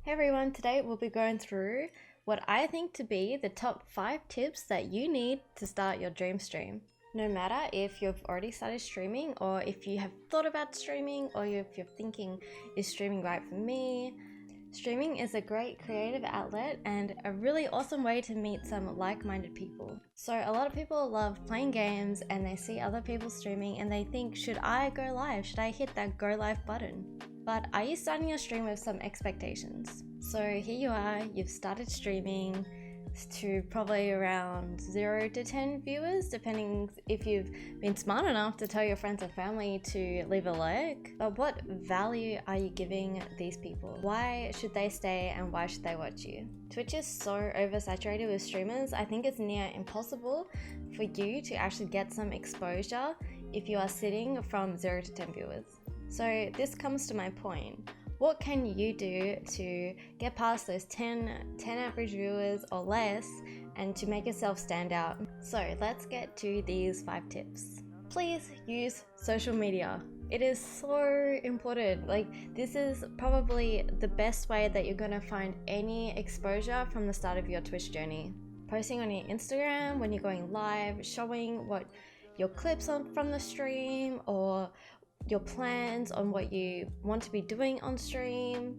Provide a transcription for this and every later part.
Hey everyone, today we'll be going through what I think to be the top 5 tips that you need to start your dream stream. No matter if you've already started streaming or if you have thought about streaming or if you're thinking, is streaming right for me? Streaming is a great creative outlet and a really awesome way to meet some like-minded people. So a lot of people love playing games and they see other people streaming and they think, should I go live? Should I hit that go live button? But are you starting your stream with some expectations? So here you are, you've started streaming to probably around 0 to 10 viewers, depending if you've been smart enough to tell your friends and family to leave a like. But what value are you giving these people? Why should they stay and why should they watch you? Twitch is so oversaturated with streamers, I think it's near impossible for you to actually get some exposure if you are sitting from 0 to 10 viewers. So this comes to my point. What can you do to get past those 10 average viewers or less and to make yourself stand out? So let's get to these 5 tips. Please use social media. It is so important. This is probably the best way that you're gonna find any exposure from the start of your Twitch journey. Posting on your Instagram when you're going live, showing what your clips on from the stream or your plans on what you want to be doing on stream,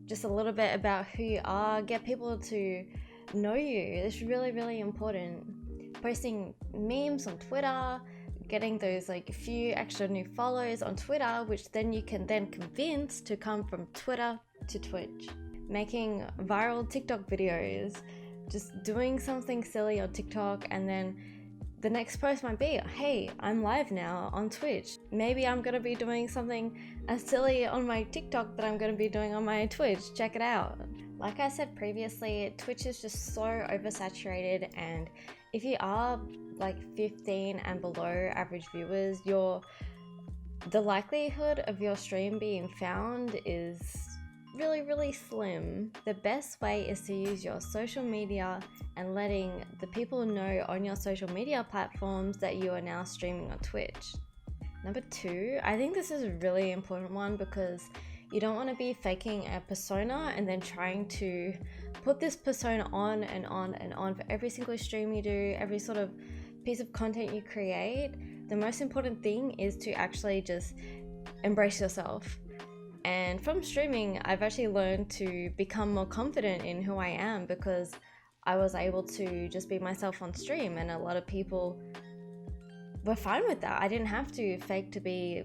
just a little bit about who you are, get people to know you. It's really important. Posting memes on Twitter, getting those few extra new follows on Twitter, which then you can then convince to come from Twitter to Twitch. Making viral TikTok videos, just doing something silly on TikTok and then the next post might be, hey, I'm live now on Twitch. Maybe I'm gonna be doing something as silly on my TikTok that I'm gonna be doing on my Twitch. Check it out. Like I said previously, Twitch is just so oversaturated, and if you are 15 and below average viewers, the likelihood of your stream being found is really slim. The best way is to use your social media and letting the people know on your social media platforms that you are now streaming on Twitch. Number 2, I think this is a really important one because you don't want to be faking a persona and then trying to put this persona on and on for every single stream you do, every sort of piece of content you create. The most important thing is to actually just embrace yourself. And from streaming, I've actually learned to become more confident in who I am because I was able to just be myself on stream, and a lot of people were fine with that. I didn't have to fake to be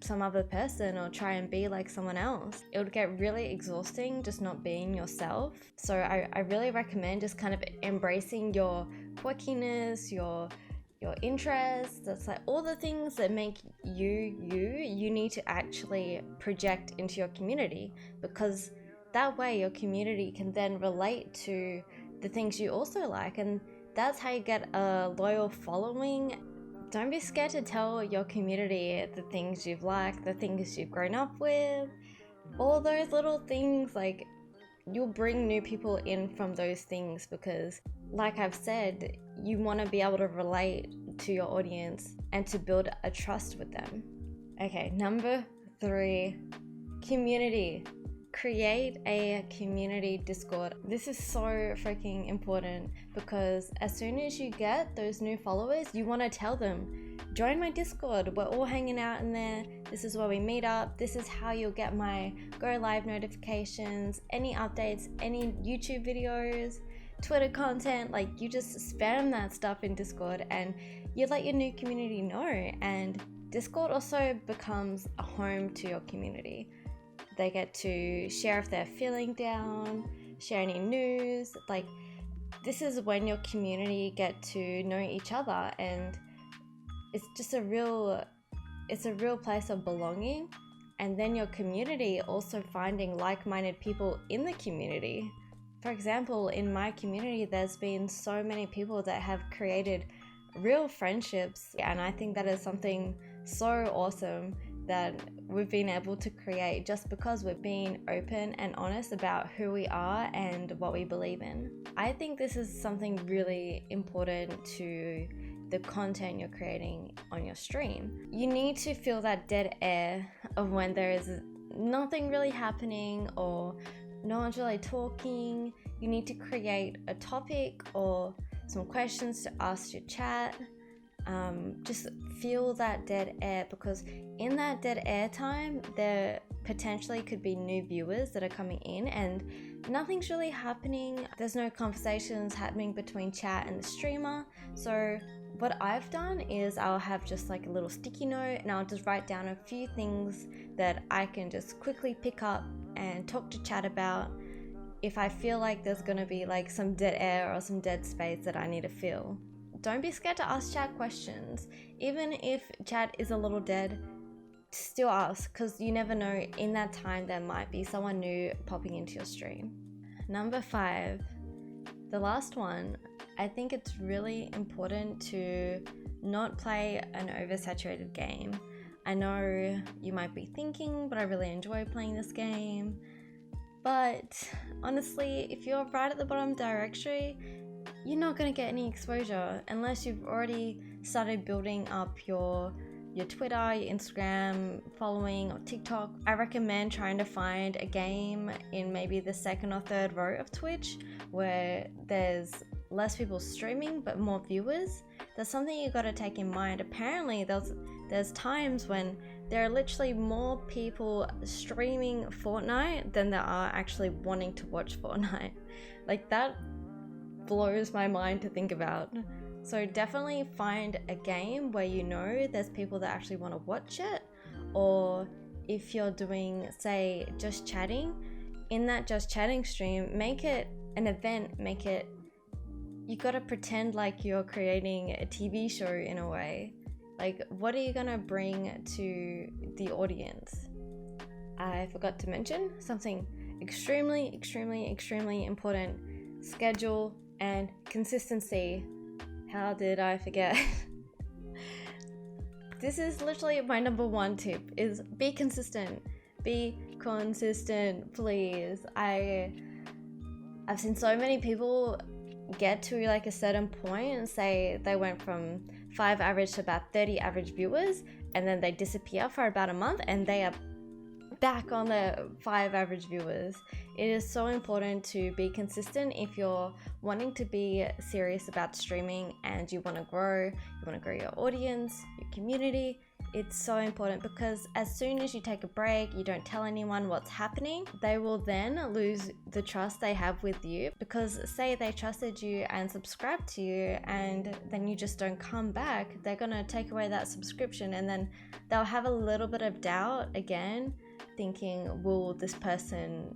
some other person or try and be like someone else. It would get really exhausting just not being yourself. So I really recommend just kind of embracing your quirkiness, your interests. That's all the things that make you need to actually project into your community, because that way your community can then relate to the things you also like, and that's how you get a loyal following. Don't be scared to tell your community the things you've liked, the things you've grown up with, all those little things. You'll bring new people in from those things because, like I've said, you want to be able to relate to your audience and to build a trust with them. Okay, number 3, community. Create a community Discord. This is so freaking important because as soon as you get those new followers, you want to tell them, join my Discord. We're all hanging out in there. This is where we meet up. This is how you'll get my go live notifications, any updates, any YouTube videos, Twitter content. You just spam that stuff in Discord and you let your new community know, and Discord also becomes a home to your community. They get to share if they're feeling down, share any news. This is when your community get to know each other, and it's just a real place of belonging. And then your community also finding like-minded people in the community. For example, in my community, there's been so many people that have created real friendships, and I think that is something so awesome that we've been able to create just because we've been open and honest about who we are and what we believe in. I think this is something really important to the content you're creating on your stream. You need to feel that dead air of when there is nothing really happening, or no one's really talking, you need to create a topic or some questions to ask your chat. Just feel that dead air, because in that dead air time there potentially could be new viewers that are coming in and nothing's really happening. There's no conversations happening between chat and the streamer. So what I've done is I'll have just like a little sticky note and I'll just write down a few things that I can just quickly pick up and talk to chat about if I feel like there's gonna be like some dead air or some dead space that I need to fill. Don't be scared to ask chat questions. Even if chat is a little dead, still ask, because you never know, in that time there might be someone new popping into your stream. Number 5, the last one, I think it's really important to not play an oversaturated game. I know you might be thinking, but I really enjoy playing this game. But honestly, if you're right at the bottom directory, you're not going to get any exposure unless you've already started building up your Twitter, your Instagram following, or TikTok. I recommend trying to find a game in maybe the second or third row of Twitch where there's less people streaming but more viewers. That's something you got to take in mind. Apparently there's times when there are literally more people streaming Fortnite than there are actually wanting to watch Fortnite. Like, that blows my mind to think about. So definitely find a game where you know there's people that actually want to watch it, or if you're doing, say, just chatting, in that just chatting stream, make it an event, you gotta pretend like you're creating a TV show in a way. Like, what are you gonna bring to the audience? I forgot to mention something extremely important: schedule and consistency. How did I forget? This is literally my number 1 tip, is be consistent. Be consistent, please. I've seen so many people get to like a certain point and say they went from 5 average to about 30 average viewers, and then they disappear for about a month and they are back on the 5 average viewers. It is so important to be consistent if you're wanting to be serious about streaming and you want to grow your audience, your community. It's so important, because as soon as you take a break, you don't tell anyone what's happening, they will then lose the trust they have with you. Because say they trusted you and subscribed to you and then you just don't come back, they're gonna take away that subscription, and then they'll have a little bit of doubt again, thinking, will this person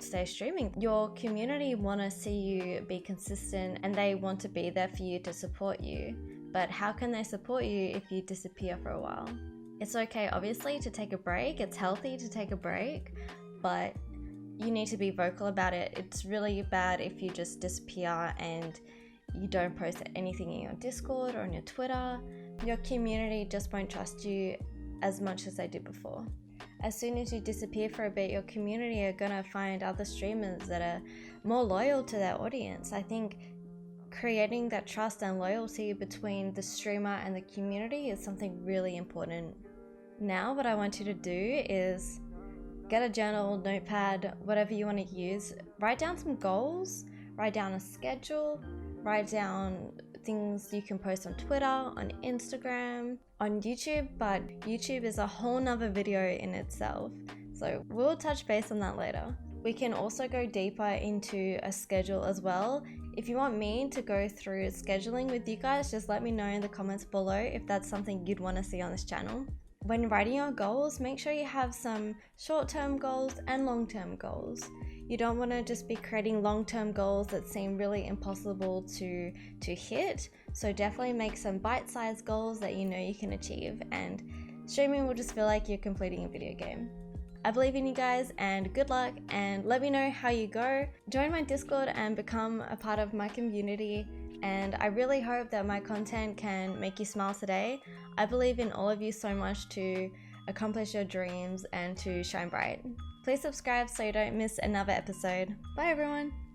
stay streaming? Your community want to see you be consistent and they want to be there for you to support you. But how can they support you if you disappear for a while? It's okay, obviously, to take a break. It's healthy to take a break, but you need to be vocal about it. It's really bad if you just disappear and you don't post anything in your Discord or on your Twitter. Your community just won't trust you as much as they did before. As soon as you disappear for a bit, your community are gonna find other streamers that are more loyal to their audience. I think creating that trust and loyalty between the streamer and the community is something really important. Now what I want you to do is get a journal, notepad, whatever you want to use. Write down some goals, write down a schedule, write down things you can post on Twitter, on Instagram, on YouTube, but YouTube is a whole nother video in itself. So we'll touch base on that later. We can also go deeper into a schedule as well. If you want me to go through scheduling with you guys, just let me know in the comments below if that's something you'd want to see on this channel. When writing your goals, make sure you have some short-term goals and long-term goals. You don't want to just be creating long-term goals that seem really impossible to hit. So definitely make some bite-sized goals that you know you can achieve, and streaming will just feel like you're completing a video game. I believe in you guys, and good luck, and let me know how you go. Join my Discord and become a part of my community, and I really hope that my content can make you smile today. I believe in all of you so much to accomplish your dreams and to shine bright. Please subscribe so you don't miss another episode. Bye everyone!